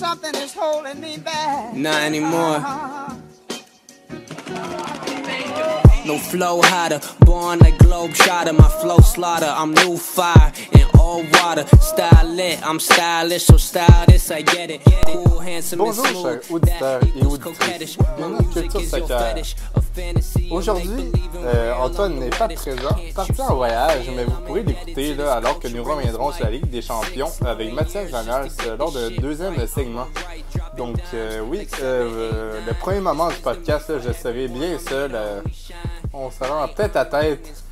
something is holding me back. Not anymore. No flow hotter, born like Globetrotter. My flow slaughter, I'm new fire in all water. Style lit, I'm stylish, so stylish, I get it. Cool, handsome and Bonjour, smooth. chers auditeurs et auditrices. Bienvenue à Culture Soccer. Aujourd'hui, Antoine n'est pas présent, parti en voyage, mais vous pourrez l'écouter là, alors que nous reviendrons sur la Ligue des Champions avec Mathias Janals lors d'un deuxième segment. Donc oui, le premier moment du podcast, là, je serai bien seul. On sera en tête à tête.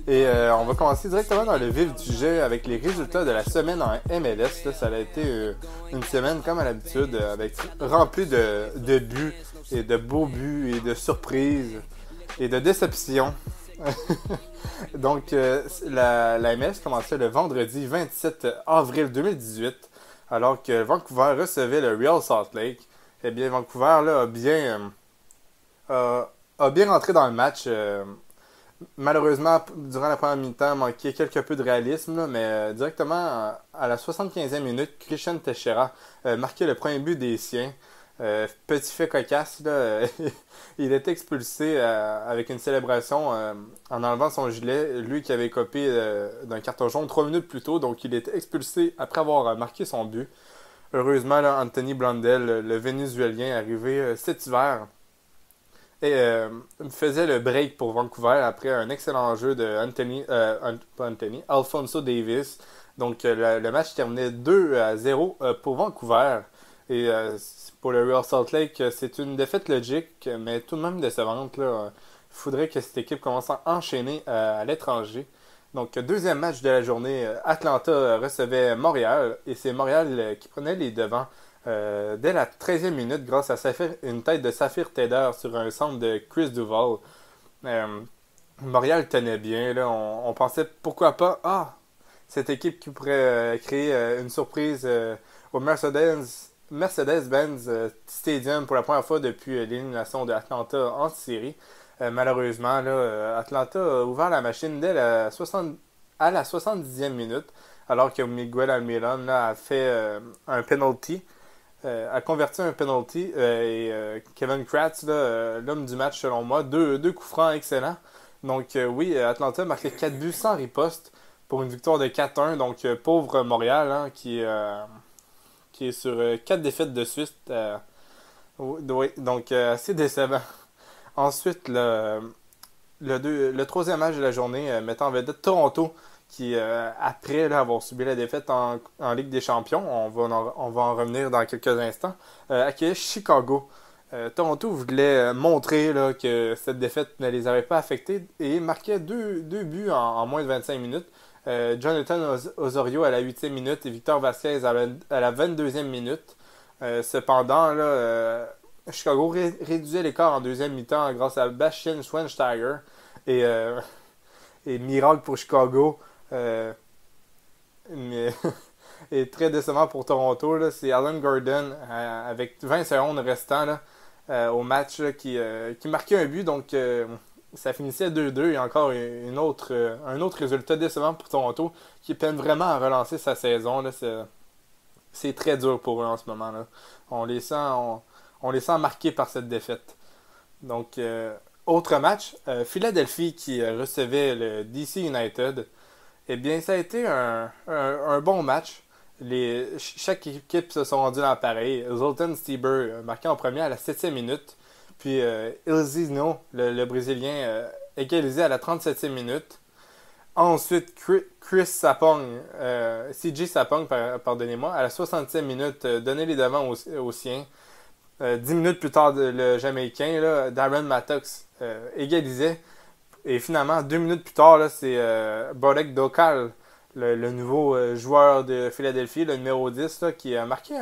Et on va commencer directement dans le vif du sujet avec les résultats de la semaine en MLS. Là, ça a été une semaine comme à l'habitude, avec remplie de buts et de beaux buts et de surprises et de déceptions. Donc la MLS commençait le vendredi 27 avril 2018 alors que Vancouver recevait le Real Salt Lake. Eh bien, Vancouver là, a bien rentré dans le match. Malheureusement, durant la première mi-temps, manquait quelque peu de réalisme, là, mais directement à la 75e minute, Christian Teixeira marquait le premier but des siens. Petit fait cocasse, là, il était expulsé avec une célébration en enlevant son gilet, lui qui avait copé d'un carton jaune 3 minutes plus tôt, donc il était expulsé après avoir marqué son but. Heureusement, là, Anthony Blondell, le Vénézuélien, arrivé cet hiver, et faisait le break pour Vancouver après un excellent jeu de Alphonso Davies. Donc le match terminait 2-0 pour Vancouver. Et pour le Real Salt Lake, c'est une défaite logique, mais tout de même décevante. Il faudrait que cette équipe commence à enchaîner à l'étranger. Donc deuxième match de la journée, Atlanta recevait Montréal. Et c'est Montréal qui prenait les devants. Dès la 13e minute, grâce à une tête de Saphir Tedder sur un centre de Chris Duval. Montréal tenait bien. Là. On pensait pourquoi pas cette équipe qui pourrait créer une surprise au Mercedes-Benz Stadium pour la première fois depuis l'élimination de Atlanta en série. Malheureusement, là, Atlanta a ouvert la machine dès à la 70e minute, alors que Miguel Almiron là, a fait un penalty. A converti un penalty et Kevin Kratz, l'homme du match selon moi, deux coups francs excellents. Donc oui, Atlanta a marqué 4 buts sans riposte pour une victoire de 4-1. Donc pauvre Montréal hein, qui est sur 4 défaites de suite. Oui, donc assez décevant. Ensuite, le troisième match de la journée mettant en vedette Toronto qui, après là, avoir subi la défaite en Ligue des Champions, on va en revenir dans quelques instants, accueillait Chicago. Toronto voulait montrer là, que cette défaite ne les avait pas affectés et marquait deux buts en moins de 25 minutes. Jonathan Osorio à la 8e minute et Victor Vasquez à la 22e minute. Cependant, là, Chicago réduisait l'écart en deuxième mi-temps grâce à Bastian Schweinsteiger et miracle pour Chicago. Mais et très décevant pour Toronto, là, c'est Alan Gordon avec 20 secondes restant là, au match là, qui marquait un but. Donc ça finissait 2-2 et encore un autre résultat décevant pour Toronto qui peine vraiment à relancer sa saison. Là, c'est très dur pour eux en ce moment. Là. On les sent marqués par cette défaite. Donc autre match, Philadelphie qui recevait le DC United. Eh bien, ça a été un bon match. Chaque équipe se sont rendues dans l'appareil. Zoltan Stieber marqué en premier à la 7e minute. Puis Ilzinho, le Brésilien, égalisé à la 37e minute. Ensuite, CJ Sapong, pardonnez-moi, à la 60e minute, donnait les devants aux siens. 10 minutes plus tard, le Jamaïcain, là, Darren Mattox, égalisait. Et finalement, 2 minutes plus tard, là, c'est Bodek Dokal, le nouveau joueur de Philadelphie, le numéro 10, là, qui a marqué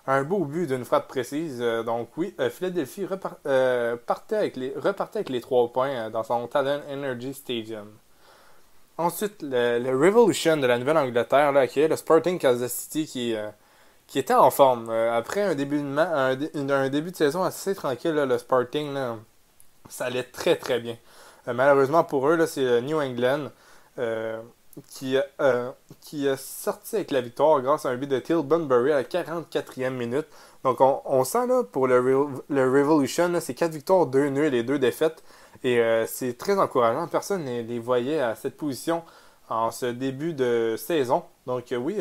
un beau but d'une frappe précise. Donc oui, Philadelphie repartait avec les 3 points dans son Talon Energy Stadium. Ensuite, le Revolution de la Nouvelle-Angleterre là, qui est le Sporting Kansas City qui était en forme. Après un début de saison assez tranquille, là, le Sporting, là, ça allait très très bien. Malheureusement pour eux, là, c'est New England qui a sorti avec la victoire grâce à un but de Till Bunbury à la 44e minute. Donc on sent là pour le Revolution, là, c'est 4 victoires, 2 nuls et 2 défaites. Et c'est très encourageant. Personne ne les voyait à cette position en ce début de saison. Donc oui,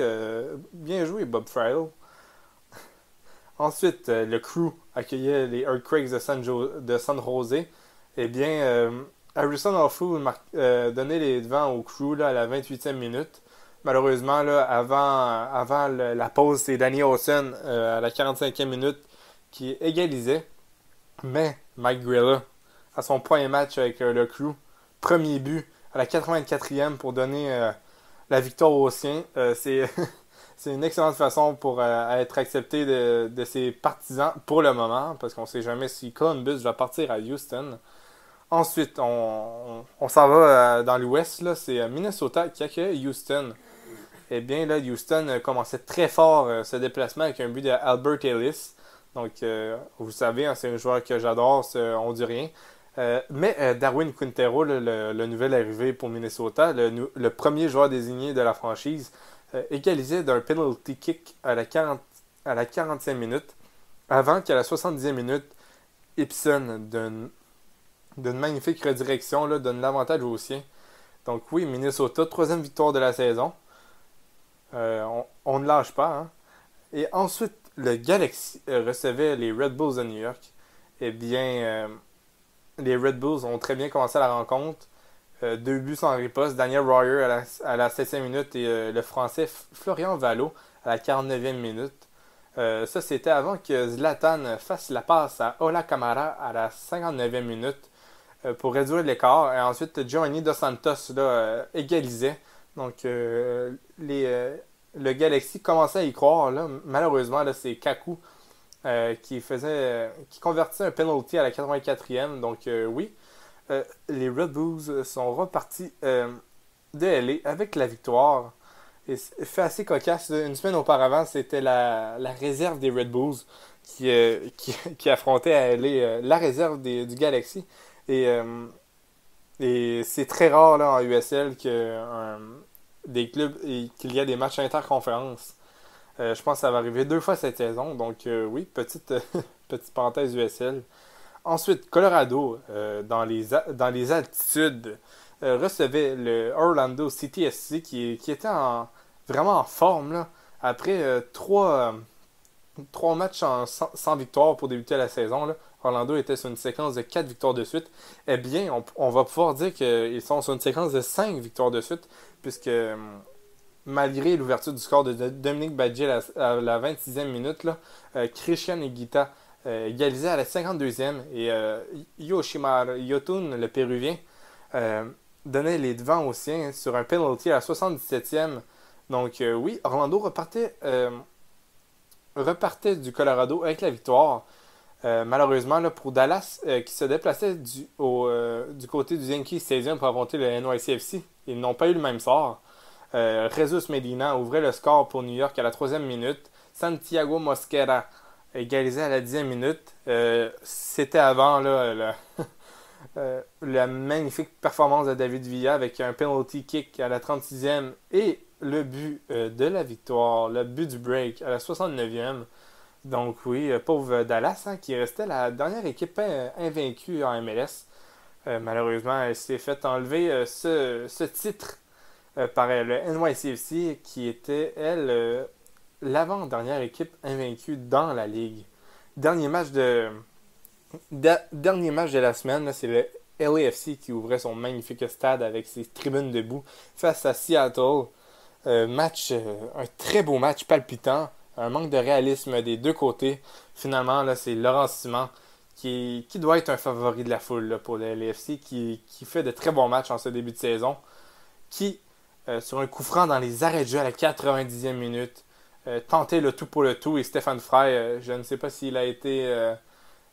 bien joué Bob Friedel. Ensuite, le Crew accueillait les Earthquakes de San Jose. Eh bien, Harrison Allfood donnait les devants au Crew là, à la 28e minute. Malheureusement, là, avant la pause, c'est Danny Olsen à la 45e minute qui égalisait. Mais Mike Grella, à son premier match avec le Crew, premier but à la 84e pour donner la victoire aux siens. C'est une excellente façon pour être accepté de ses partisans pour le moment, parce qu'on ne sait jamais si Columbus va partir à Houston. Ensuite, on s'en va dans l'Ouest, là, c'est Minnesota qui accueille Houston. Eh bien, là, Houston commençait très fort ce déplacement avec un but de Albert Ellis. Donc, vous savez, hein, c'est un joueur que j'adore, ce Hondurien. Mais Darwin Quintero, le nouvel arrivé pour Minnesota, le premier joueur désigné de la franchise, égalisait d'un penalty kick à la 45e minute, avant qu'à la 70e minute, Ibson d'une magnifique redirection là, donne l'avantage aux siens. Donc oui, Minnesota, troisième victoire de la saison. On ne lâche pas. Hein. Et ensuite, le Galaxy recevait les Red Bulls de New York. Eh bien, les Red Bulls ont très bien commencé la rencontre. 2 buts sans riposte. Daniel Royer à la 7e minute et le Français Florian Vallo à la 49e minute. Ça, c'était avant que Zlatan fasse la passe à Ola Kamara à la 59e minute pour réduire l'écart. Et ensuite, Giovanni Dos Santos là, égalisait. Donc, le Galaxy commençait à y croire. Là. Malheureusement, là, c'est Kaku qui convertissait un penalty à la 84e. Donc, oui. Les Red Bulls sont repartis de LA avec la victoire. Et fait assez cocasse. Une semaine auparavant, c'était la réserve des Red Bulls qui affrontait à LA la réserve du Galaxy. Et c'est très rare là, en USL des clubs qu'il y a des matchs interconférences. Je pense que ça va arriver 2 fois cette saison. Donc oui, petite parenthèse USL. Ensuite, Colorado, dans les altitudes, recevait le Orlando City SC qui était vraiment en forme. Là, après 3 matchs sans victoire pour débuter la saison. Là, Orlando était sur une séquence de 4 victoires de suite. Eh bien, on va pouvoir dire qu'ils sont sur une séquence de 5 victoires de suite, puisque malgré l'ouverture du score de Dominique Badji à la 26e minute, là, Christian Higuita égalisé à la 52e et Yoshimar Yotun, le Péruvien, donnait les devants aux siens sur un penalty à la 77e. Donc oui, Orlando repartait du Colorado avec la victoire. Malheureusement, là, pour Dallas, qui se déplaçait du côté du Yankee Stadium pour affronter le NYCFC, ils n'ont pas eu le même sort. Jesus Medina ouvrait le score pour New York à la 3e minute. Santiago Mosquera égalisé à la 10e minute. C'était avant là, la magnifique performance de David Villa avec un penalty kick à la 36e et le but de la victoire, le but du break à la 69e. Donc oui, pauvre Dallas hein, qui restait la dernière équipe invaincue en MLS. Malheureusement, elle s'est fait enlever ce titre par le NYCFC qui était, elle, l'avant-dernière équipe invaincue dans la ligue. Dernier match de la semaine, là, c'est le LAFC qui ouvrait son magnifique stade avec ses tribunes debout face à Seattle. Un très beau match palpitant, un manque de réalisme des deux côtés. Finalement, là, c'est Laurent Simon qui doit être un favori de la foule là, pour le LAFC, qui fait de très bons matchs en ce début de saison, qui, sur un coup franc dans les arrêts de jeu à la 90e minute, tentait le tout pour le tout, et Stéphane Frey, je ne sais pas s'il a été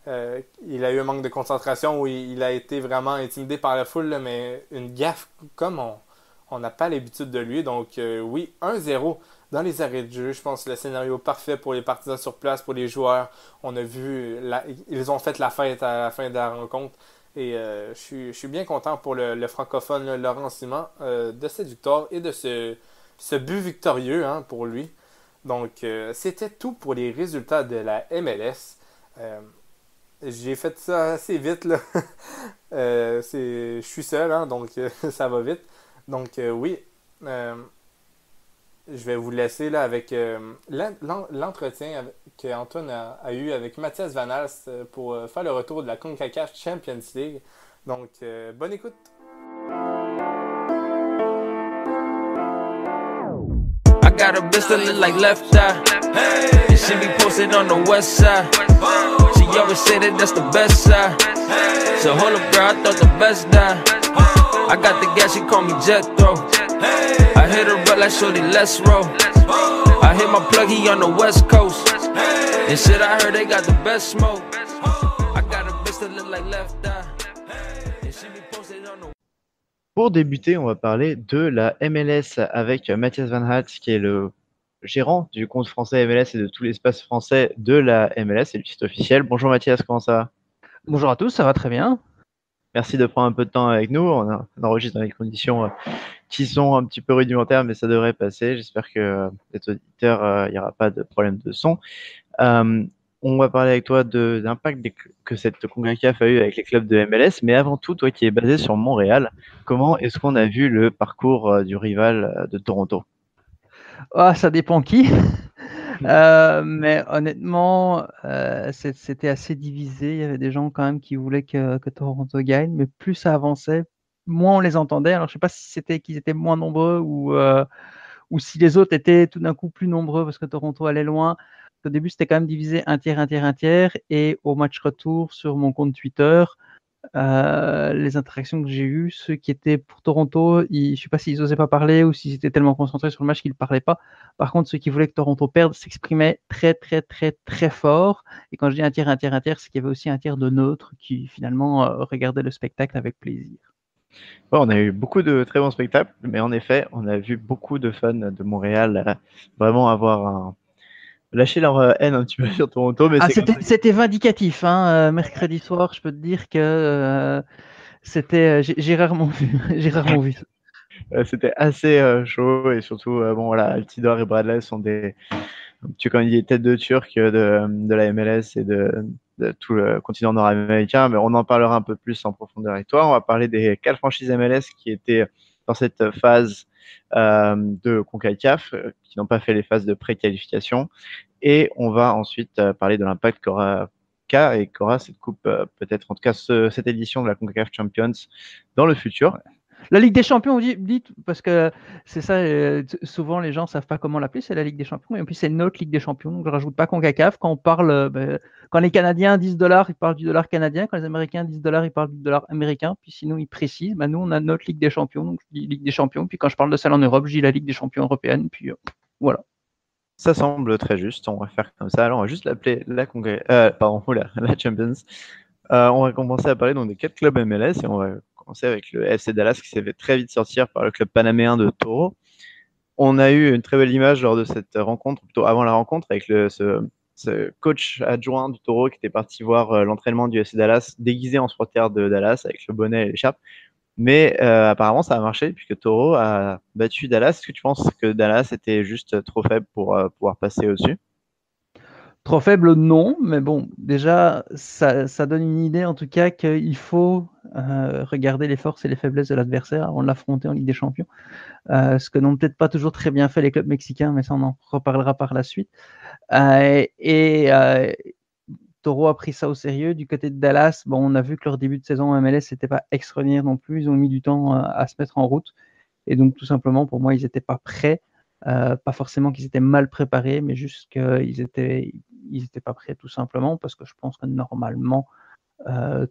il a eu un manque de concentration ou il a été vraiment intimidé par la foule, là, mais une gaffe comme on n'a pas l'habitude de lui. Donc oui, 1-0 dans les arrêts de jeu. Je pense que le scénario parfait pour les partisans sur place, pour les joueurs. On a vu, ils ont fait la fête à la fin de la rencontre. Et je suis bien content pour le francophone là, Laurent Simon de cette victoire et de ce but victorieux hein, pour lui. Donc, c'était tout pour les résultats de la MLS. Euh, j'ai fait ça assez vite, là. Je suis seul, hein, donc ça va vite. Donc, oui, je vais vous laisser là avec l'entretien qu'Antoine a eu avec Mathias Van Alst pour faire le retour de la CONCACAF Champions League. Donc, bonne écoute! I got a bitch that look like Left Eye, and she be posted on the west side. She always say that that's the best side. So hold up, girl, I thought the best die. I got the gas, she call me Jethro. I hit her up like shorty, let's roll. I hit my plug, he on the west coast. And shit, I heard they got the best smoke. I got a bitch that look like Left Eye, and she be posted on the. Pour débuter, on va parler de la MLS avec Mathias Van Hals, qui est le gérant du compte français MLS et de tout l'espace français de la MLS et du site officiel. Bonjour Mathias, comment ça va? Bonjour à tous, ça va très bien. Merci de prendre un peu de temps avec nous. On enregistre dans des conditions qui sont un petit peu rudimentaires, mais ça devrait passer. J'espère que les auditeurs, il n'y aura pas de problème de son. On va parler avec toi de l'impact que cette CONCACAF a eu avec les clubs de MLS, mais avant tout, toi qui es basé sur Montréal, comment est-ce qu'on a vu le parcours du rival de Toronto? Ah, ça dépend qui. Mais honnêtement, c'était assez divisé. Il y avait des gens quand même qui voulaient que Toronto gagne, mais plus ça avançait, moins on les entendait. Alors je sais pas si c'était qu'ils étaient moins nombreux ou si les autres étaient tout d'un coup plus nombreux parce que Toronto allait loin. Au début, c'était quand même divisé un tiers, un tiers, un tiers. Et au match retour sur mon compte Twitter, les interactions que j'ai eues, ceux qui étaient pour Toronto, je ne sais pas s'ils n'osaient pas parler ou s'ils étaient tellement concentrés sur le match qu'ils ne parlaient pas. Par contre, ceux qui voulaient que Toronto perde s'exprimaient très, très, très, très fort. Et quand je dis un tiers, un tiers, un tiers, c'est qu'il y avait aussi un tiers de neutres qui finalement regardaient le spectacle avec plaisir. Ouais, on a eu beaucoup de très bons spectacles, mais en effet, on a vu beaucoup de fans de Montréal vraiment lâcher leur haine un petit peu sur Toronto. Mais c'était vindicatif. Hein. Mercredi soir, je peux te dire que j'ai rarement vu. J'ai rarement vu ça. C'était assez chaud et surtout, bon voilà, Altidore et Bradley sont comme des têtes de Turc de la MLS et de tout le continent nord-américain, mais on en parlera un peu plus en profondeur avec toi. On va parler des 4 franchises MLS qui étaient dans cette phase de CONCACAF, qui n'ont pas fait les phases de pré-qualification. Et on va ensuite parler de l'impact qu'aura cette coupe, peut-être en tout cas cette édition de la CONCACAF Champions dans le futur. La Ligue des Champions, on dit parce que c'est ça, souvent les gens ne savent pas comment l'appeler, c'est la Ligue des Champions, et puis c'est notre Ligue des Champions, donc je ne rajoute pas CONCACAF. Quand on parle, quand les Canadiens disent $, ils parlent du dollar canadien, quand les Américains disent $, ils parlent du dollar américain, puis sinon ils précisent, nous on a notre Ligue des Champions, donc je dis Ligue des Champions, puis quand je parle de celle en Europe, je dis la Ligue des Champions européenne, puis voilà. Ça semble très juste, on va faire comme ça. Alors on va juste l'appeler la Champions. On va commencer à parler donc des 4 clubs MLS et on va commencer avec le FC Dallas qui s'est fait très vite sortir par le club panaméen de Toro. On a eu une très belle image lors de cette rencontre, plutôt avant la rencontre, avec ce coach adjoint du Toro qui était parti voir l'entraînement du FC Dallas déguisé en supporter de Dallas avec le bonnet et l'écharpe. Mais apparemment, ça a marché puisque Toro a battu Dallas. Est-ce que tu penses que Dallas était juste trop faible pour pouvoir passer au-dessus? Trop faible, non, mais bon, déjà, ça donne une idée en tout cas qu'il faut regarder les forces et les faiblesses de l'adversaire avant de l'affronter en Ligue des Champions. Ce que n'ont peut-être pas toujours très bien fait les clubs mexicains, mais ça on en reparlera par la suite. Toro a pris ça au sérieux. Du côté de Dallas, on a vu que leur début de saison en MLS n'était pas extraordinaire non plus. Ils ont mis du temps à se mettre en route. Et donc, tout simplement, pour moi, ils n'étaient pas prêts. Pas forcément qu'ils étaient mal préparés, mais juste qu'ils étaient pas prêts tout simplement parce que je pense que normalement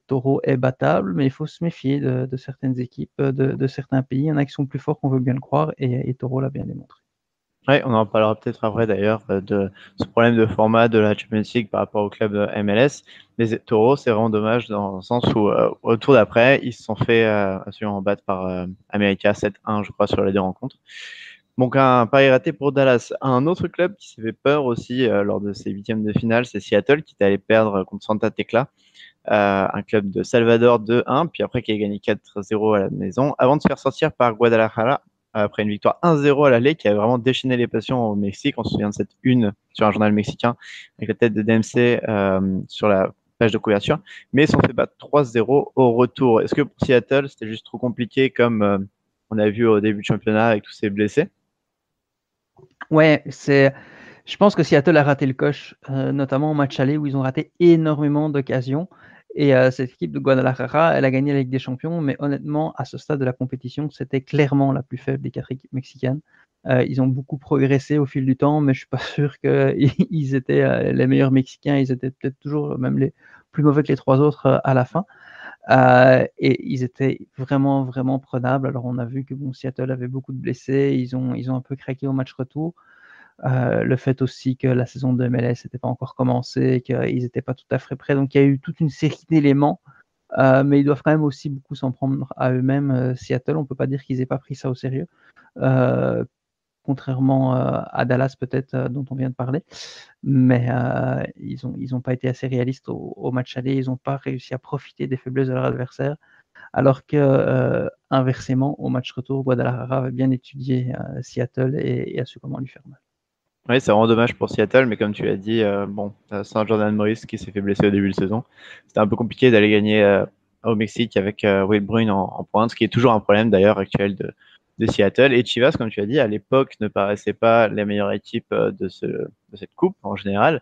Toro est battable, mais il faut se méfier de certaines équipes, de certains pays. Il y en a qui sont plus forts qu'on veut bien le croire et Toro l'a bien démontré. Oui, on en parlera peut-être après d'ailleurs de ce problème de format de la Champions League par rapport au club MLS. Les Toro, c'est vraiment dommage dans le sens où au tour d'après, ils se sont fait absolument battre par América 7-1, je crois, sur les 2 rencontres. Donc un pari raté pour Dallas. Un autre club qui s'est fait peur aussi lors de ses 8e de finale, c'est Seattle qui est allé perdre contre Santa Tecla. un club de Salvador 2-1, puis après qui a gagné 4-0 à la maison, avant de se faire sortir par Guadalajara après une victoire 1-0 à l'aller qui a vraiment déchaîné les passions au Mexique. On se souvient de cette une sur un journal mexicain avec la tête de Dempsey sur la page de couverture, mais ils sont fait battre 3-0 au retour. Est-ce que pour Seattle, c'était juste trop compliqué comme on a vu au début du championnat avec tous ces blessés? Ouais, je pense que Seattle a raté le coche, notamment au match aller où ils ont raté énormément d'occasions. Et cette équipe de Guadalajara, elle a gagné la Ligue des Champions, mais honnêtement, à ce stade de la compétition, c'était clairement la plus faible des 4 équipes mexicaines. Ils ont beaucoup progressé au fil du temps, mais je suis pas sûr qu'ils étaient les meilleurs Mexicains. Ils étaient peut-être toujours même les plus mauvais que les 3 autres à la fin. Et ils étaient vraiment, vraiment prenables. Alors, on a vu que Seattle avait beaucoup de blessés. Ils ont un peu craqué au match retour. Le fait aussi que la saison de MLS n'était pas encore commencée, qu'ils n'étaient pas tout à fait prêts. Donc, il y a eu toute une série d'éléments. Mais ils doivent quand même aussi beaucoup s'en prendre à eux-mêmes. Seattle, on ne peut pas dire qu'ils n'aient pas pris ça au sérieux. Contrairement à Dallas, peut-être, dont on vient de parler. Mais ils n'ont pas été assez réalistes au match aller. Ils n'ont pas réussi à profiter des faiblesses de leur adversaire. Alors que, inversement, au match retour, Guadalajara avait bien étudié Seattle et a su comment lui faire mal. Oui, c'est vraiment dommage pour Seattle, mais comme tu l'as dit, sans Jordan Morris qui s'est fait blesser au début de saison, c'était un peu compliqué d'aller gagner au Mexique avec Will Bruin en pointe, ce qui est toujours un problème d'ailleurs actuel de Seattle. Et Chivas, comme tu as dit, à l'époque ne paraissait pas la meilleure équipe de cette coupe en général.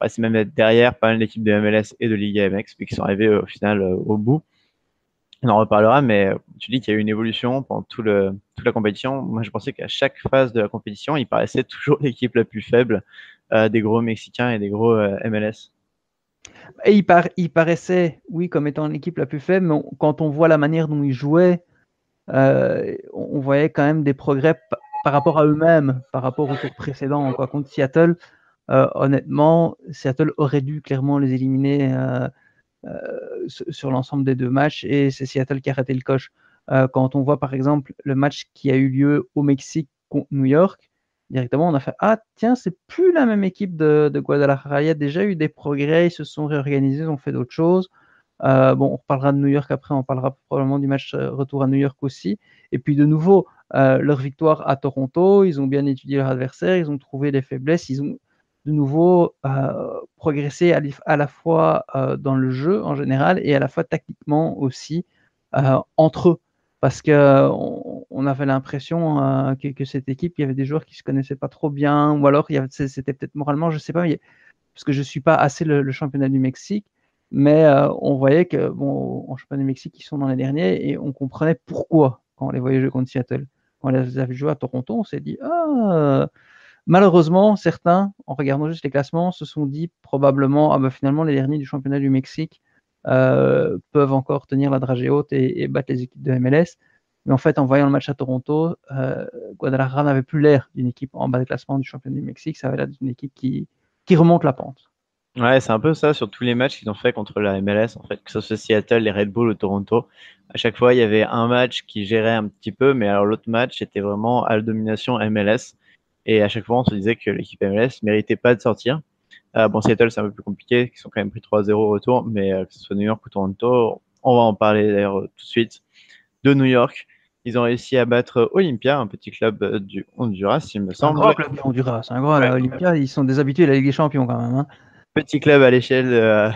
C'est même être derrière pas mal d'équipes de MLS et de Liga MX, puis qui sont arrivés au final au bout. On en reparlera, mais tu dis qu'il y a eu une évolution pendant toute la compétition. Moi, je pensais qu'à chaque phase de la compétition, il paraissait toujours l'équipe la plus faible des gros Mexicains et des gros MLS. Et il paraissait, oui, comme étant l'équipe la plus faible, mais quand on voit la manière dont ils jouaient, on voyait quand même des progrès par rapport à eux-mêmes, par rapport au tour précédent. Quoi. Contre Seattle, honnêtement, Seattle aurait dû clairement les éliminer sur l'ensemble des 2 matchs, et c'est Seattle qui a raté le coche. Quand on voit par exemple le match qui a eu lieu au Mexique contre New York, directement on a fait « Ah tiens, c'est plus la même équipe de Guadalajara, il y a déjà eu des progrès, ils se sont réorganisés, ils ont fait d'autres choses. » Bon, on reparlera de New York après, on parlera probablement du match retour à New York aussi. Et puis de nouveau, leur victoire à Toronto, ils ont bien étudié leur adversaire, ils ont trouvé des faiblesses, ils ont de nouveau progressé à la fois dans le jeu en général et à la fois tactiquement aussi entre eux. Parce qu'on avait l'impression que cette équipe, il y avait des joueurs qui ne se connaissaient pas trop bien, ou alors c'était peut-être moralement, je ne sais pas, parce que je ne suis pas assez le championnat du Mexique, mais on voyait que, en championnat du Mexique, ils sont dans les derniers, et on comprenait pourquoi quand on les voyait jouer contre Seattle. Quand on les avait joués à Toronto, on s'est dit « Ah !» Malheureusement, certains, en regardant juste les classements, se sont dit probablement « Ah ben finalement, les derniers du championnat du Mexique peuvent encore tenir la dragée haute et battre les équipes de MLS. » Mais en fait, en voyant le match à Toronto, Guadalajara n'avait plus l'air d'une équipe en bas de classement du championnat du Mexique, ça avait l'air d'une équipe qui remonte la pente. Ouais, c'est un peu ça sur tous les matchs qu'ils ont fait contre la MLS, en fait, que ce soit Seattle, les Red Bull ou Toronto. À chaque fois, il y avait un match qui gérait un petit peu, mais alors l'autre match était vraiment à la domination MLS. Et à chaque fois, on se disait que l'équipe MLS méritait pas de sortir. Seattle, c'est un peu plus compliqué, ils sont quand même pris 3-0 au retour, mais que ce soit New York ou Toronto, on va en parler d'ailleurs tout de suite. De New York, ils ont réussi à battre Olympia, un petit club du Honduras, il me semble. Un grand club du Honduras, un grand Olympia, ils sont déshabitués de la Ligue des Champions quand même. Hein. Petit club à l'échelle.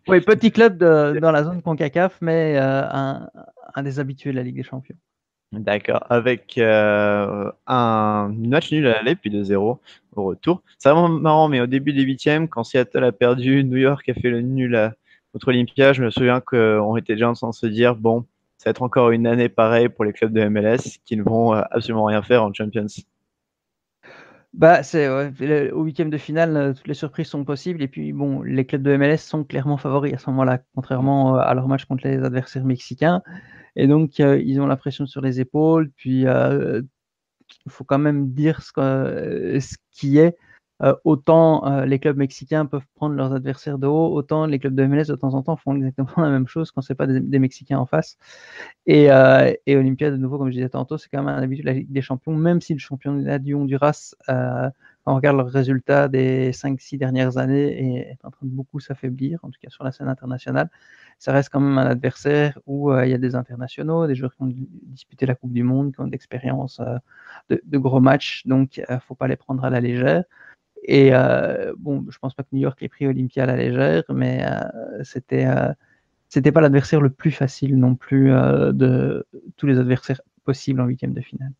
Oui, petit club dans la zone CONCACAF, mais un des habitués de la Ligue des Champions. D'accord, avec un match nul à l'aller, puis 2-0 au retour. C'est vraiment marrant, mais au début des 8e, quand Seattle a perdu, New York a fait le nul contre Olympia, je me souviens qu'on était déjà en train de se dire, bon, ça va être encore une année pareille pour les clubs de MLS qui ne vont absolument rien faire en Champions. Bah, au 8e de finale, toutes les surprises sont possibles. Et puis, bon, les clubs de MLS sont clairement favoris à ce moment-là, contrairement à leur match contre les adversaires mexicains. Et donc, ils ont la pression sur les épaules. Puis, il faut quand même dire ce qui est. Autant les clubs mexicains peuvent prendre leurs adversaires de haut, autant les clubs de MLS de temps en temps font exactement la même chose quand c'est pas des Mexicains en face. Et Olympia, de nouveau, comme je disais tantôt, c'est quand même un habitude de la Ligue des Champions, même si le championnat du Honduras, quand on regarde leurs résultats des 5-6 dernières années, est en train de beaucoup s'affaiblir, en tout cas sur la scène internationale. Ça reste quand même un adversaire où il y a des internationaux, des joueurs qui ont disputé la Coupe du Monde, qui ont d'expérience de gros matchs, donc il ne faut pas les prendre à la légère. Et bon, je pense pas que New York ait pris Olympia à la légère, mais c'était pas l'adversaire le plus facile non plus de tous les adversaires possibles en huitième de finale.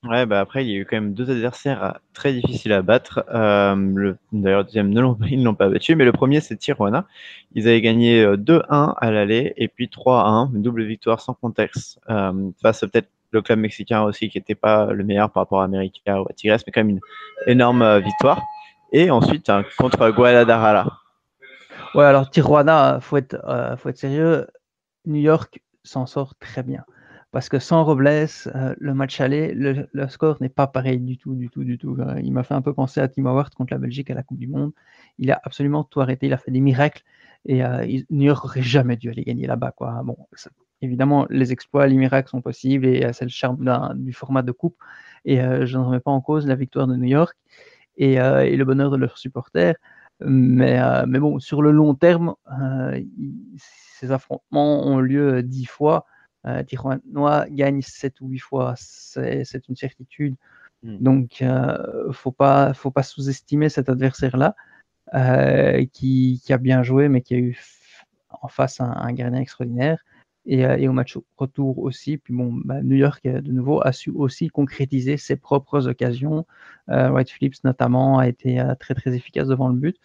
Ouais, bah après, il y a eu quand même deux adversaires très difficiles à battre. D'ailleurs, le deuxième, ils ne l'ont pas battu, mais le premier, c'est Tijuana. Ils avaient gagné 2-1 à l'aller et puis 3-1, une double victoire sans contexte. Face peut-être le club mexicain aussi, qui n'était pas le meilleur par rapport à América ou à Tigres, mais quand même une énorme victoire. Et ensuite, contre Guadalajara. Ouais, alors Tijuana, faut être sérieux. New York s'en sort très bien. Parce que sans Robles, le match aller, le score n'est pas pareil du tout. Il m'a fait un peu penser à Tim Howard contre la Belgique à la Coupe du Monde. Il a absolument tout arrêté, il a fait des miracles. Et New York n'aurait jamais dû aller gagner là-bas, quoi. Bon, évidemment, les exploits, les miracles sont possibles et c'est le charme du format de coupe. Et je ne remets pas en cause la victoire de New York et le bonheur de leurs supporters. Mais bon, sur le long terme, ces affrontements ont lieu 10 fois. Tijuana gagne 7 ou 8 fois, c'est une certitude. Donc, faut pas sous-estimer cet adversaire-là qui a bien joué, mais qui a eu en face un gardien extraordinaire. Et au match retour aussi. Puis bon, New York, de nouveau, a su aussi concrétiser ses propres occasions. Wright Phillips, notamment, a été très, très efficace devant le but.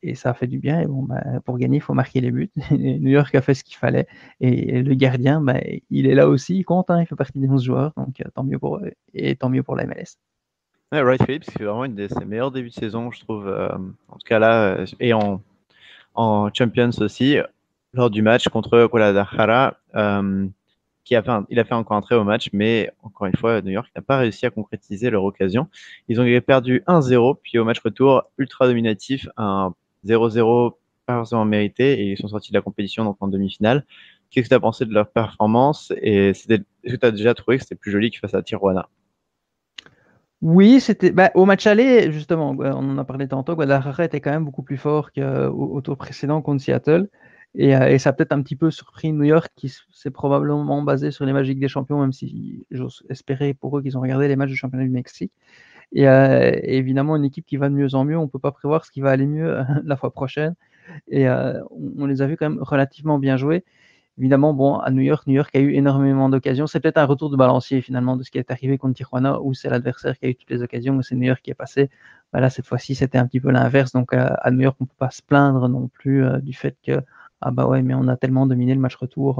Et ça a fait du bien. Et bon, pour gagner, il faut marquer les buts. Et New York a fait ce qu'il fallait. Et le gardien, il est là aussi, il compte. Il fait partie des 11 joueurs. Donc, tant mieux pour eux. Et tant mieux pour la MLS. Ouais, Wright Phillips, c'est vraiment une de ses meilleurs débuts de saison, je trouve. En tout cas là, et en Champions aussi, lors du match contre Guadalajara, il a fait encore un très haut match, mais encore une fois, New York n'a pas réussi à concrétiser leur occasion. Ils ont perdu 1-0, puis au match retour, ultra dominatif, un 0-0 pas forcément mérité, et ils sont sortis de la compétition donc en demi-finale. Qu'est-ce que tu as pensé de leur performance et est-ce que tu as déjà trouvé que c'était plus joli que face à Tijuana? Oui, c'était au match aller, justement, on en a parlé tantôt, Guadalajara était quand même beaucoup plus fort qu'au tour précédent contre Seattle. Et ça a peut-être un petit peu surpris New York, qui s'est probablement basé sur les matchs de Ligue des Champions, même si j'ose espérer pour eux qu'ils ont regardé les matchs du championnat du Mexique. Et évidemment, une équipe qui va de mieux en mieux, on ne peut pas prévoir ce qui va aller mieux la fois prochaine. Et on les a vus quand même relativement bien jouer. Évidemment, bon, à New York a eu énormément d'occasions. C'est peut-être un retour de balancier finalement de ce qui est arrivé contre Tijuana, où c'est l'adversaire qui a eu toutes les occasions, où c'est New York qui est passé. Là, cette fois-ci, c'était un petit peu l'inverse. Donc à New York, on ne peut pas se plaindre non plus du fait que ouais, mais on a tellement dominé le match retour,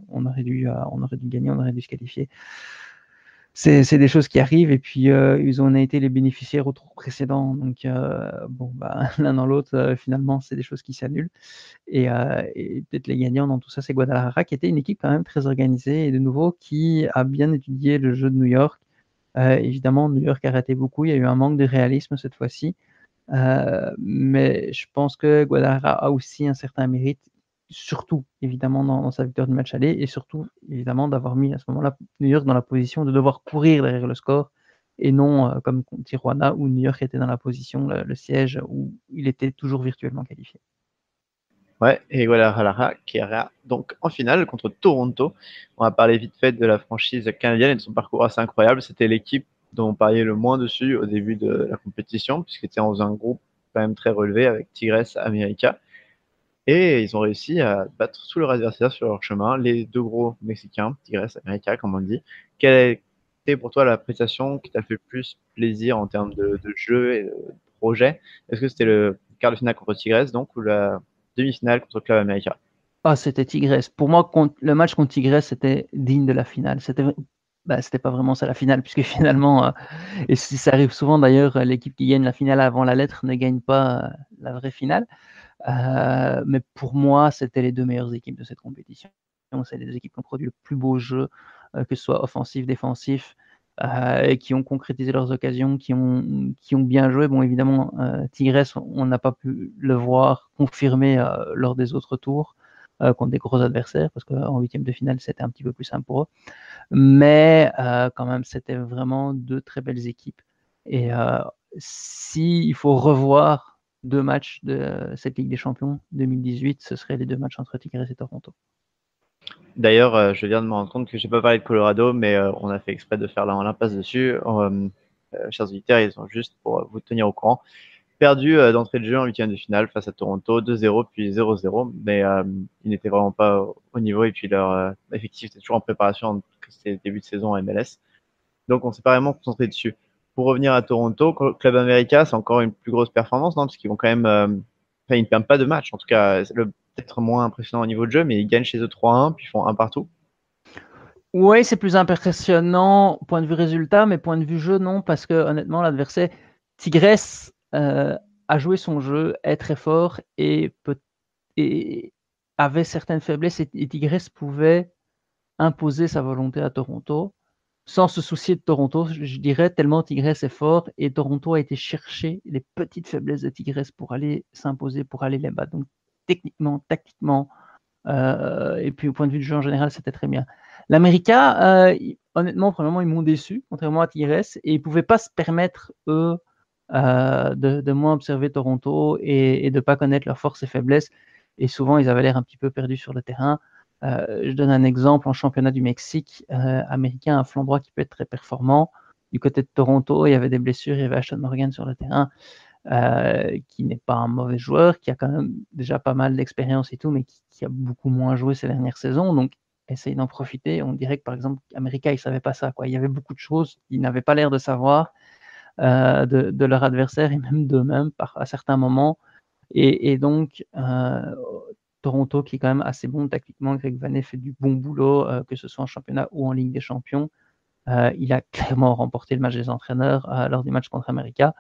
on aurait dû gagner, on aurait dû se qualifier. C'est des choses qui arrivent et puis ils ont été les bénéficiaires au tour précédent. Donc bon, l'un dans l'autre, finalement, c'est des choses qui s'annulent. Et peut-être les gagnants dans tout ça, c'est Guadalajara, qui était une équipe quand même très organisée et de nouveau qui a bien étudié le jeu de New York. Évidemment, New York a raté beaucoup, il y a eu un manque de réalisme cette fois-ci. Mais je pense que Guadalajara a aussi un certain mérite, surtout évidemment dans sa victoire du match aller et surtout évidemment d'avoir mis à ce moment-là New York dans la position de devoir courir derrière le score et non comme contre Tijuana où New York était dans la position, le siège où il était toujours virtuellement qualifié. Ouais, et Guadalajara qui ira donc en finale contre Toronto. On va parler vite fait de la franchise canadienne et de son parcours assez incroyable. C'était l'équipe dont on pariait le moins dessus au début de la compétition, puisqu'ils étaient dans un groupe quand même très relevé avec Tigres, América. Et ils ont réussi à battre tous leurs adversaires sur leur chemin, les deux gros Mexicains, Tigres, América, comme on dit. Quelle a été pour toi la prestation qui t'a fait le plus plaisir en termes de jeu et de projet? Est-ce que c'était le quart de finale contre Tigres, donc, ou la demi-finale contre Club América? C'était Tigres. Pour moi, le match contre Tigres, c'était digne de la finale. C'était pas vraiment ça la finale, puisque finalement, et ça arrive souvent d'ailleurs, l'équipe qui gagne la finale avant la lettre ne gagne pas la vraie finale. Mais pour moi, c'était les deux meilleures équipes de cette compétition. C'est les équipes qui ont produit le plus beau jeu, que ce soit offensif, défensif, et qui ont concrétisé leurs occasions, qui ont bien joué. Bon, évidemment, Tigres, on n'a pas pu le voir confirmer lors des autres tours contre des gros adversaires, parce qu'en huitième de finale, c'était un petit peu plus simple pour eux. Mais quand même, c'était vraiment deux très belles équipes. Et s'il faut revoir 2 matchs de cette Ligue des Champions 2018, ce seraient les 2 matchs entre Tigres et Toronto. D'ailleurs, je viens de me rendre compte que j'ai pas parlé de Colorado, mais on a fait exprès de faire l'impasse dessus. Chers auditeurs, ils ont juste pour vous tenir au courant perdu d'entrée de jeu en huitième de finale face à Toronto, 2-0 puis 0-0, mais ils n'étaient vraiment pas au niveau et puis leur effectif était toujours en préparation, c'était le début de saison en MLS. Donc on s'est pas vraiment concentré dessus. Pour revenir à Toronto, Club America, c'est encore une plus grosse performance, non? Parce qu'ils vont quand même, ils ne perdent pas de match. En tout cas, c'est peut-être moins impressionnant au niveau de jeu, mais ils gagnent chez eux 3-1, puis ils font un partout. Oui, c'est plus impressionnant point de vue résultat, mais point de vue jeu, non, parce que honnêtement, l'adversaire Tigres a joué son jeu, est très fort et avait certaines faiblesses et Tigres pouvait imposer sa volonté à Toronto sans se soucier de Toronto, je dirais, tellement Tigres est fort et Toronto a été chercher les petites faiblesses de Tigres pour aller s'imposer, pour aller les battre. Donc techniquement, tactiquement, et puis au point de vue du jeu en général, c'était très bien. L'América, honnêtement, premièrement, ils m'ont déçu, contrairement à Tigres, et ils ne pouvaient pas se permettre, eux, de moins observer Toronto et de ne pas connaître leurs forces et faiblesses. Et souvent, ils avaient l'air un petit peu perdus sur le terrain. Je donne un exemple en championnat du Mexique, américain, un flanc droit qui peut être très performant. Du côté de Toronto, il y avait des blessures, il y avait Ashton Morgan sur le terrain, qui n'est pas un mauvais joueur, qui a quand même déjà pas mal d'expérience et tout, mais qui a beaucoup moins joué ces dernières saisons. Donc, essaye d'en profiter. On dirait que, par exemple, América, ils ne savaient pas ça, quoi. Il y avait beaucoup de choses qu'ils n'avaient pas l'air de savoir de leur adversaire et même d'eux-mêmes à certains moments. Et donc, Toronto, qui est quand même assez bon tactiquement, Greg Vanney fait du bon boulot, que ce soit en championnat ou en Ligue des Champions. Il a clairement remporté le match des entraîneurs lors du match contre América.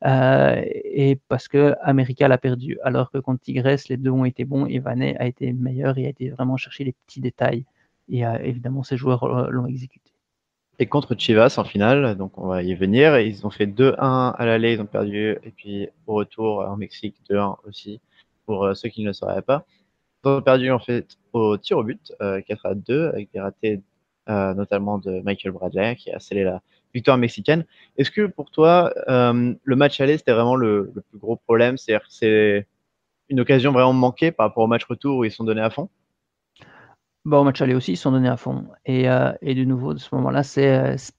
Et parce que América l'a perdu, alors que contre Tigres, les deux ont été bons et Vanney a été meilleur et a été vraiment chercher les petits détails. Et évidemment, ces joueurs l'ont exécuté. Et contre Chivas en finale, donc on va y venir, ils ont fait 2-1 à l'aller, ils ont perdu, et puis au retour en Mexique 2-1 aussi, pour ceux qui ne le sauraient pas. Ils ont perdu en fait au tir au but, 4-2, avec des ratés notamment de Michael Bradley, qui a scellé la victoire mexicaine. Est-ce que pour toi, le match aller, c'était vraiment le plus gros problème? C'est-à-dire que c'est une occasion vraiment manquée par rapport au match retour où ils sont donnés à fond? Bon, au match aller aussi, ils sont donnés à fond. Et de nouveau, de ce moment-là,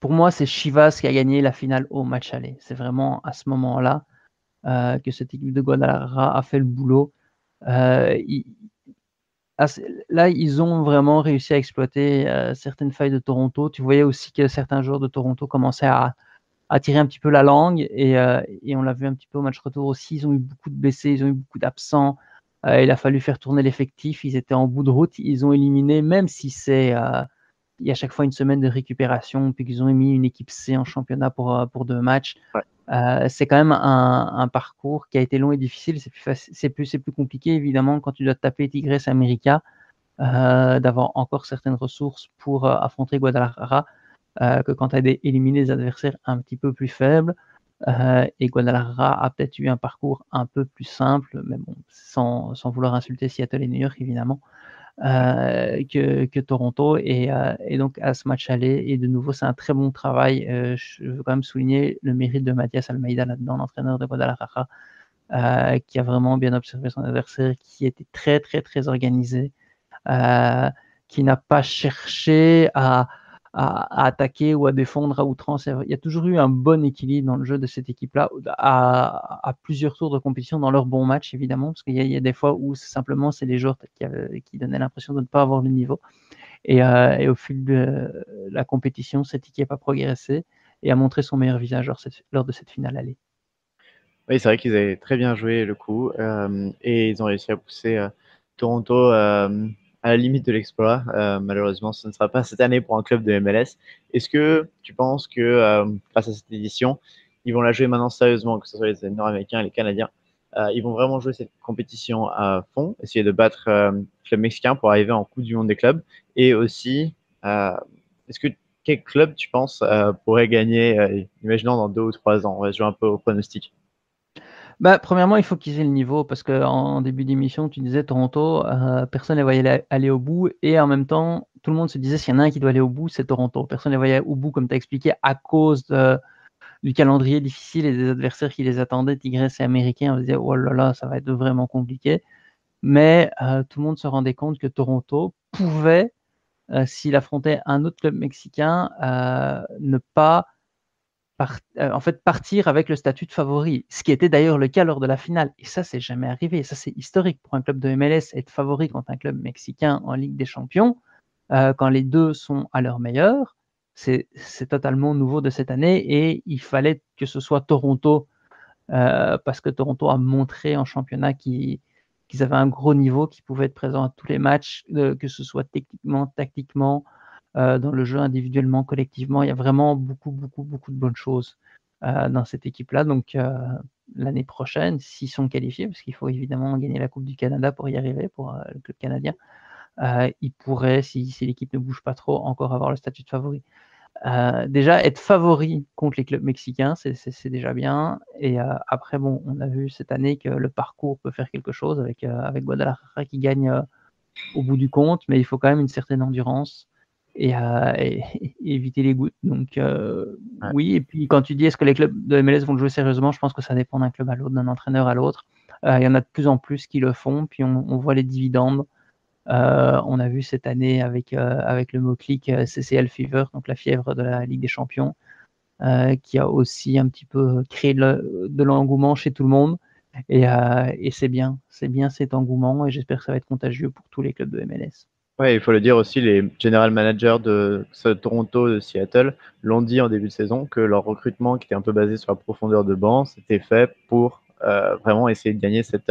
pour moi, c'est Chivas qui a gagné la finale au match aller. C'est vraiment à ce moment-là que cette équipe de Guadalajara a fait le boulot. Là, ils ont vraiment réussi à exploiter certaines failles de Toronto. Tu voyais aussi que certains joueurs de Toronto commençaient à tirer un petit peu la langue et on l'a vu un petit peu au match retour aussi. Ils ont eu beaucoup de blessés, ils ont eu beaucoup d'absents. Il a fallu faire tourner l'effectif. Ils étaient en bout de route. Ils ont éliminé, même si il y a à chaque fois une semaine de récupération, puis qu'ils ont mis une équipe C en championnat pour 2 matchs. Ouais. C'est quand même un parcours qui a été long et difficile. C'est plus compliqué, évidemment, quand tu dois taper Tigres América, d'avoir encore certaines ressources pour affronter Guadalajara, que quand tu as éliminé des adversaires un petit peu plus faibles. Et Guadalajara a peut-être eu un parcours un peu plus simple, mais bon, sans vouloir insulter Seattle et New York, évidemment, que Toronto. Et donc, à ce match aller, et de nouveau, c'est un très bon travail. Je veux quand même souligner le mérite de Mathias Almeida là-dedans, l'entraîneur de Guadalajara, qui a vraiment bien observé son adversaire, qui était très, très, très organisé, qui n'a pas cherché à attaquer ou à défendre à outrance. Il y a toujours eu un bon équilibre dans le jeu de cette équipe-là, à plusieurs tours de compétition dans leurs bons matchs, évidemment, parce qu'il y a des fois où simplement c'est les joueurs qui donnaient l'impression de ne pas avoir le niveau. Et au fil de la compétition, cette équipe a progressé et a montré son meilleur visage lors de cette finale aller. Oui, c'est vrai qu'ils avaient très bien joué le coup et ils ont réussi à pousser Toronto à la limite de l'exploit. Malheureusement, ce ne sera pas cette année pour un club de MLS. Est-ce que tu penses que face à cette édition, ils vont la jouer maintenant sérieusement, que ce soit les Nord-Américains et les Canadiens, ils vont vraiment jouer cette compétition à fond, essayer de battre le club mexicain pour arriver en Coupe du Monde des clubs? Et aussi, est-ce que quel club tu penses pourrait gagner, imaginons dans 2 ou 3 ans? On va se jouer un peu au pronostic. Premièrement, il faut qu'ils aient le niveau, parce qu'en début d'émission, tu disais Toronto, personne ne les voyait aller au bout, et en même temps, tout le monde se disait s'il y en a un qui doit aller au bout, c'est Toronto. Personne ne les voyait au bout, comme tu as expliqué, à cause du calendrier difficile et des adversaires qui les attendaient, Tigres et Américains, on se disait oh là là, ça va être vraiment compliqué. Mais tout le monde se rendait compte que Toronto pouvait, s'il affrontait un autre club mexicain, ne pas en fait partir avec le statut de favori, ce qui était d'ailleurs le cas lors de la finale. Et ça, c'est jamais arrivé. Ça, c'est historique pour un club de MLS, être favori contre un club mexicain en Ligue des Champions, quand les deux sont à leur meilleur. C'est totalement nouveau de cette année et il fallait que ce soit Toronto, parce que Toronto a montré en championnat qu'ils avaient un gros niveau, qu'ils pouvaient être présents à tous les matchs, que ce soit techniquement, tactiquement, dans le jeu, individuellement, collectivement. Il y a vraiment beaucoup de bonnes choses dans cette équipe-là. Donc l'année prochaine, s'ils sont qualifiés, parce qu'il faut évidemment gagner la Coupe du Canada pour y arriver, pour le club canadien, ils pourraient, si l'équipe ne bouge pas trop, encore avoir le statut de favori. Déjà, être favori contre les clubs mexicains, c'est déjà bien. Et après, bon, on a vu cette année que le parcours peut faire quelque chose avec Guadalajara qui gagne au bout du compte, mais il faut quand même une certaine endurance et éviter les gouttes. Donc, oui, et puis quand tu dis est-ce que les clubs de MLS vont le jouer sérieusement, je pense que ça dépend d'un club à l'autre, d'un entraîneur à l'autre. Il y en a de plus en plus qui le font, puis on voit les dividendes. On a vu cette année avec le mot-clic CCL Fever, donc la fièvre de la Ligue des Champions, qui a aussi un petit peu créé de l'engouement chez tout le monde. Et c'est bien cet engouement et j'espère que ça va être contagieux pour tous les clubs de MLS. Ouais, il faut le dire aussi, les general managers de Toronto, de Seattle, l'ont dit en début de saison que leur recrutement, qui était un peu basé sur la profondeur de banc, c'était fait pour vraiment essayer de gagner cette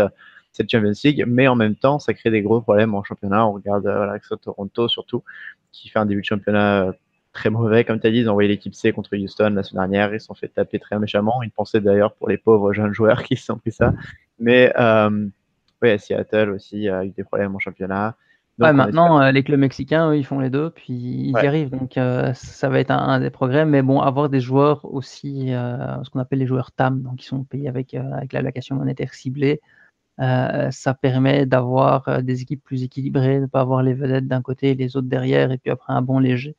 Champions League, mais en même temps, ça crée des gros problèmes en championnat. On regarde avec Toronto surtout, qui fait un début de championnat très mauvais. Comme tu as dit, ils ont envoyé l'équipe C contre Houston la semaine dernière, ils se sont fait taper très méchamment. Ils pensaient d'ailleurs pour les pauvres jeunes joueurs qui se sont pris ça. Mais oui, Seattle aussi a eu des problèmes en championnat. Donc, maintenant, les clubs mexicains, eux, ils font les deux, puis ils y arrivent. Donc, ça va être un des progrès. Mais bon, avoir des joueurs aussi, ce qu'on appelle les joueurs TAM, donc qui sont payés avec l'allocation monétaire ciblée, ça permet d'avoir des équipes plus équilibrées, de ne pas avoir les vedettes d'un côté et les autres derrière, et puis après un bon léger.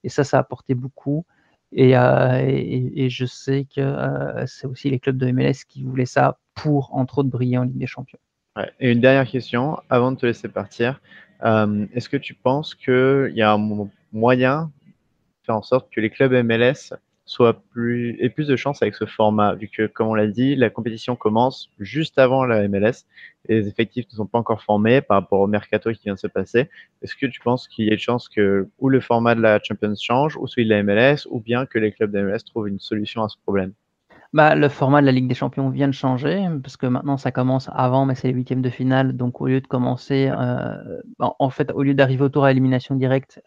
Et ça a apporté beaucoup. Et je sais que c'est aussi les clubs de MLS qui voulaient ça pour, entre autres, briller en Ligue des Champions. Ouais. Et une dernière question, avant de te laisser partir. Est-ce que tu penses qu'il y a un moyen de faire en sorte que les clubs MLS aient plus de chance avec ce format, vu que, comme on l'a dit, la compétition commence juste avant la MLS et les effectifs ne sont pas encore formés par rapport au mercato qui vient de se passer. Est-ce que tu penses qu'il y a une chance que ou le format de la Champions change, ou celui de la MLS, ou bien que les clubs de MLS trouvent une solution à ce problème? Le format de la Ligue des Champions vient de changer, parce que maintenant ça commence avant, mais c'est les huitièmes de finale. Donc au lieu de commencer, en fait, au lieu d'arriver au tour à élimination directe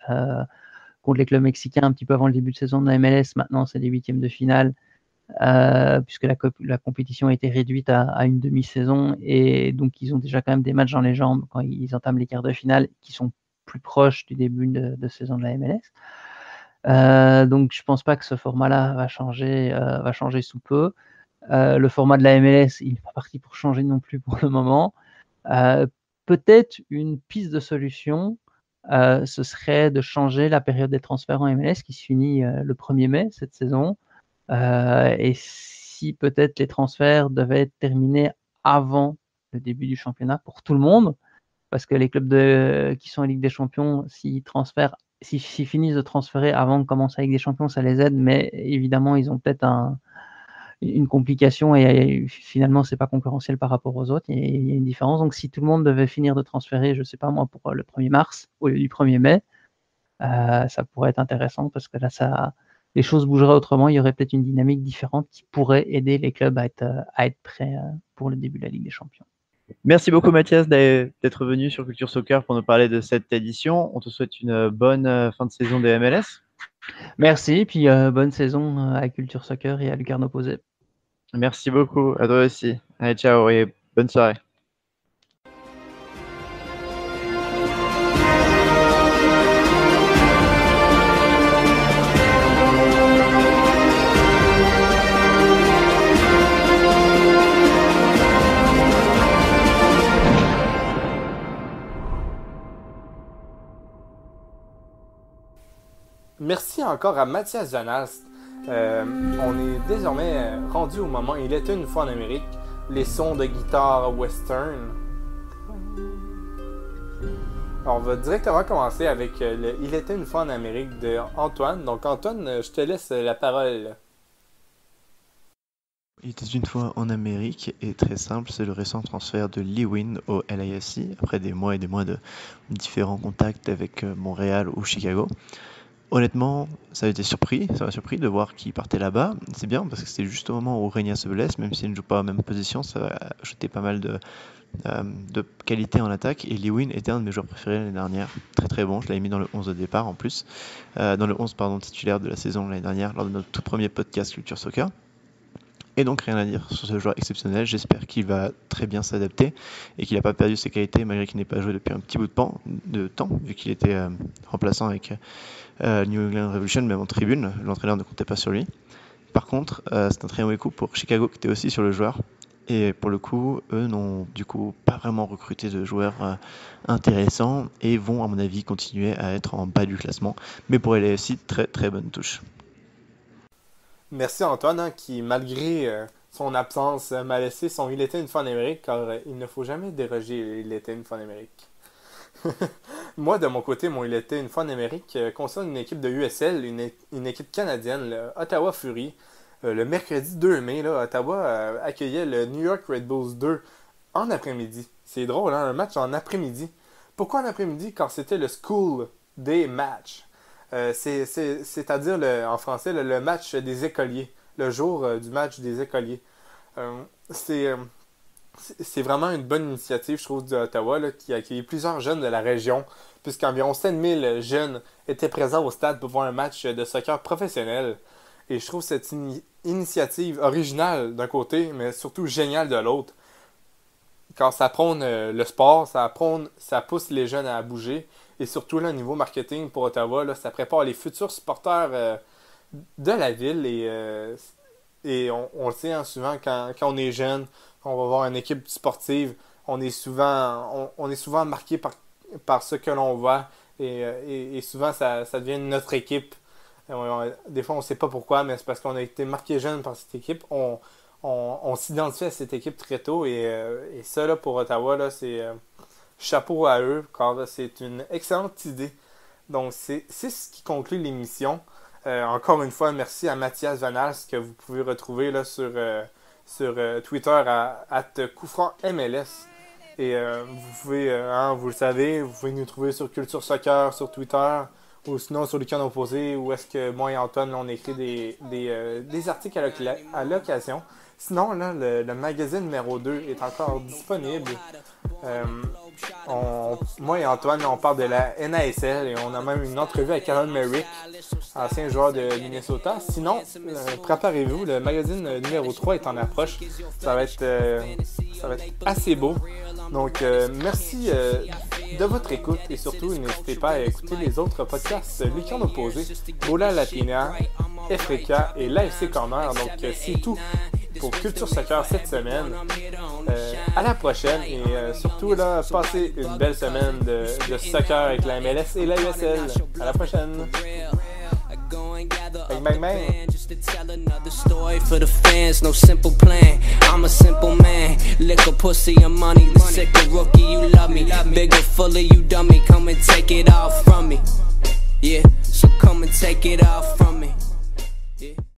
contre les clubs mexicains un petit peu avant le début de saison de la MLS, maintenant c'est les huitièmes de finale, puisque la compétition a été réduite à une demi-saison. Et donc ils ont déjà quand même des matchs dans les jambes quand ils entament les quarts de finale qui sont plus proches du début de saison de la MLS. Donc je pense pas que ce format-là va changer sous peu. Le format de la MLS, il n'est pas parti pour changer non plus pour le moment. Peut-être une piste de solution, ce serait de changer la période des transferts en MLS qui se finit le 1er mai cette saison. Et si peut-être les transferts devaient être terminés avant le début du championnat pour tout le monde, parce que les clubs qui sont en Ligue des Champions, s'ils finissent de transférer avant de commencer avec des champions, ça les aide, mais évidemment, ils ont peut-être une complication et finalement, c'est pas concurrentiel par rapport aux autres. Il y a une différence. Donc, si tout le monde devait finir de transférer, je sais pas moi, pour le 1er mars au lieu du 1er mai, ça pourrait être intéressant parce que là, les choses bougeraient autrement. Il y aurait peut-être une dynamique différente qui pourrait aider les clubs à être prêts pour le début de la Ligue des Champions. Merci beaucoup Mathias d'être venu sur Culture Soccer pour nous parler de cette édition. On te souhaite une bonne fin de saison des MLS. Merci, et puis bonne saison à Culture Soccer et à Lucarno Posé. Merci beaucoup, à toi aussi. Allez, ciao et bonne soirée. Merci encore à Mathias Jonas On est désormais rendu au moment Il était une fois en Amérique, les sons de guitare western. Alors, on va directement commencer avec le Il était une fois en Amérique de Antoine. Donc Antoine, je te laisse la parole. Il était une fois en Amérique et très simple, c'est le récent transfert de Lee Nguyen au LAFC après des mois et des mois de différents contacts avec Montréal ou Chicago. Honnêtement, ça m'a surpris de voir qu'il partait là-bas. C'est bien parce que c'était juste au moment où Reina se blesse, même s'il ne joue pas en même position, ça va ajouter pas mal de qualité en attaque. Et Lee Nguyen était un de mes joueurs préférés l'année dernière, très très bon. Je l'avais mis dans le 11 de départ en plus, dans le 11 titulaire de la saison l'année dernière lors de notre tout premier podcast Culture Soccer. Et donc rien à dire sur ce joueur exceptionnel, j'espère qu'il va très bien s'adapter et qu'il n'a pas perdu ses qualités malgré qu'il n'ait pas joué depuis un petit bout de temps vu qu'il était remplaçant avec New England Revolution, même en tribune, l'entraîneur ne comptait pas sur lui. Par contre, c'est un très mauvais coup pour Chicago qui était aussi sur le joueur et pour le coup, eux n'ont du coup pas vraiment recruté de joueurs intéressants et vont à mon avis continuer à être en bas du classement, mais pour LAFC, très très bonne touche. Merci Antoine, qui malgré son absence m'a laissé son Il était une fois en Amérique, car il ne faut jamais déroger Il était une fois en Amérique. Moi, de mon côté, mon Il était une fois en Amérique concerne une équipe de USL, une équipe canadienne, le Ottawa Fury. Le mercredi 2 mai, là, Ottawa accueillait le New York Red Bulls 2 en après-midi. C'est drôle, hein, un match en après-midi. Pourquoi en après-midi? Car c'était le School Day Match. C'est-à-dire en français le match des écoliers, le jour du match des écoliers. C'est vraiment une bonne initiative, je trouve, d'Ottawa, qui a accueilli plusieurs jeunes de la région, puisqu'environ 7000 jeunes étaient présents au stade pour voir un match de soccer professionnel. Et je trouve cette initiative originale d'un côté, mais surtout géniale de l'autre. Quand ça prône le sport, ça pousse les jeunes à bouger. Et surtout, là, au niveau marketing pour Ottawa, là, ça prépare les futurs supporters de la ville. Et on le sait, hein, souvent, quand on est jeune, on va voir une équipe sportive, on est souvent marqué par ce que l'on voit. Et souvent, ça devient notre équipe. Des fois, on ne sait pas pourquoi, mais c'est parce qu'on a été marqué jeune par cette équipe. On s'identifie à cette équipe très tôt. Et ça, là, pour Ottawa, là, c'est... chapeau à eux, car c'est une excellente idée. Donc, c'est ce qui conclut l'émission. Encore une fois, merci à Mathias Vanals, que vous pouvez retrouver là, sur Twitter à @CoufrantMLS. Et vous pouvez, vous le savez, vous pouvez nous trouver sur Culture Soccer, sur Twitter, ou sinon sur le camp opposé, où est-ce que moi et Antoine, là, on écrit des articles à l'occasion. Sinon, là, le magazine numéro 2 est encore disponible. Moi et Antoine, on parle de la NASL et on a même une entrevue avec Alan Merrick, ancien joueur de Minnesota. Sinon, préparez-vous, le magazine numéro 3 est en approche. Ça va être assez beau. Donc, merci de votre écoute et surtout, n'hésitez pas à écouter les autres podcasts Lucan Opposé, Bola Latina, Efreka et l'AFC Corner. Donc, c'est tout pour Culture Soccer cette semaine. À la prochaine et surtout là, passez une belle semaine de soccer avec la MLS et la USL. À la prochaine. Bang bang bang. Just to tell another story for the fans, no simple plan. I'm a simple man, liquor, pussy, and money. The sicker rookie, you love me. Bigger, fuller, you dummy. Come and take it all from me. Yeah, so come and take it all from me. Yeah.